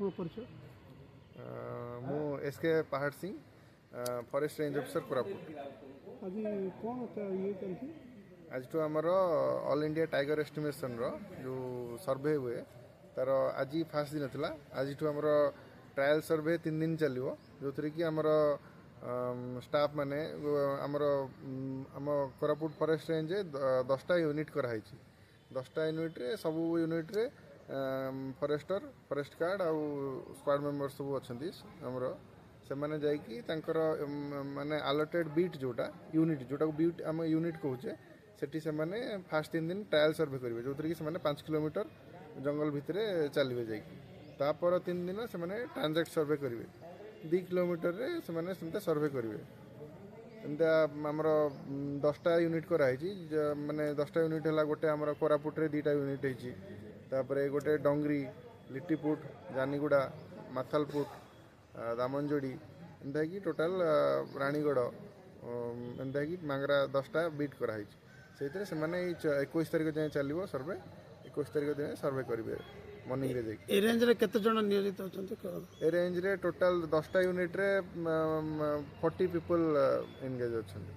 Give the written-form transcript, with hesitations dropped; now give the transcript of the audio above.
ଆପଣ ପରିଚୟ? ମୁଁ ଏସ୍କେ ପାହାଡ଼ Singh, forest range officer Koraput. ଆଜି କ'ଣ ଇଏ ଚାଲିଛି? ଆଜିଠୁ ଆମର ଅଲ୍ ଇଣ୍ଡିଆ ଟାଇଗର ଏଷ୍ଟିମେସନ୍ର ଯେଉଁ ସର୍ଭେ ହୁଏ ତାର ଆଜି ଫାଷ୍ଟ ଦିନ ଥିଲା। ଆଜିଠୁ ଆମର ଟ୍ରାଏଲ୍ ସର୍ଭେ 3 ଦିନ ଚାଲିବ, ଯେଉଁଥିରେ କି ଆମର ଷ୍ଟାଫ୍ ମାନେ ଆମର ଆମ କୋରାପୁଟ ଫରେଷ୍ଟ ରେଞ୍ଜରେ 10ଟା ୟୁନିଟ୍ କରାହେଇଛି। 10ଟା ୟୁନିଟ୍ରେ ସବୁ ୟୁନିଟ୍ରେ ଫରେଷ୍ଟର, ଫରେଷ୍ଟ ଗାର୍ଡ଼ ଆଉ ସ୍କ୍ୱାଡ୍ ମେମ୍ବର ସବୁ ଅଛନ୍ତି ଆମର। ସେମାନେ ଯାଇକି ତାଙ୍କର ମାନେ ଆଲଟେଡ୍ ବିଟ୍ ଯେଉଁଟା ୟୁନିଟ୍, ଯେଉଁଟାକୁ ବିଟ୍ ଆମେ ୟୁନିଟ୍ କହୁଛେ, ସେଠି ସେମାନେ ଫାଷ୍ଟ 3 ଦିନ ଟ୍ରାଏଲ୍ ସର୍ଭେ କରିବେ, ଯେଉଁଥିରେ କି ସେମାନେ 5 କିଲୋମିଟର ଜଙ୍ଗଲ ଭିତରେ ଚାଲିବେ ଯାଇକି। ତାପର 3 ଦିନ ସେମାନେ ଟ୍ରାଞ୍ଜାକ୍ଟ ସର୍ଭେ କରିବେ, 2 କିଲୋମିଟରରେ ସେମାନେ ସେମିତି ସର୍ଭେ କରିବେ। ଏମିତି ଆମର 10ଟା ୟୁନିଟ୍ କରାହେଇଛି। ମାନେ 10ଟା ୟୁନିଟ୍ ହେଲା, ଗୋଟେ ଆମର କୋରାପୁଟରେ 2ଟା ୟୁନିଟ୍ ହେଇଛି, ତାପରେ ଗୋଟେ ଡଙ୍ଗରି, ଲିଟିପୁଟ, ଜାନିଗୁଡ଼ା, ମାଥାଲପୁଟ, ଦାମନଯୋଡ଼ି, ଏମିତି ହେଇକି ଟୋଟାଲ ରାଣୀଗଡ଼, ଏମିତି ହେଇକି ମାଙ୍ଗରା 10ଟା ବିଟ୍ କରାହେଇଛି। ସେଇଥିରେ ସେମାନେ ଏଇ 21 ତାରିଖ ଯାଏଁ ଚାଲିବ ସର୍ଭେ। 21 ତାରିଖ ଯାଏଁ ସର୍ଭେ କରିବେ ମର୍ଣ୍ଣିଂରେ ଯାଇକି। ଏ ରେଞ୍ଜରେ କେତେ ଜଣ ନିୟୋଜିତ ଅଛନ୍ତି? ଏ ରେଞ୍ଜରେ ଟୋଟାଲ 10ଟା ୟୁନିଟ୍ରେ 40 ପିପୁଲ ଏନଗେଜ୍ ଅଛନ୍ତି।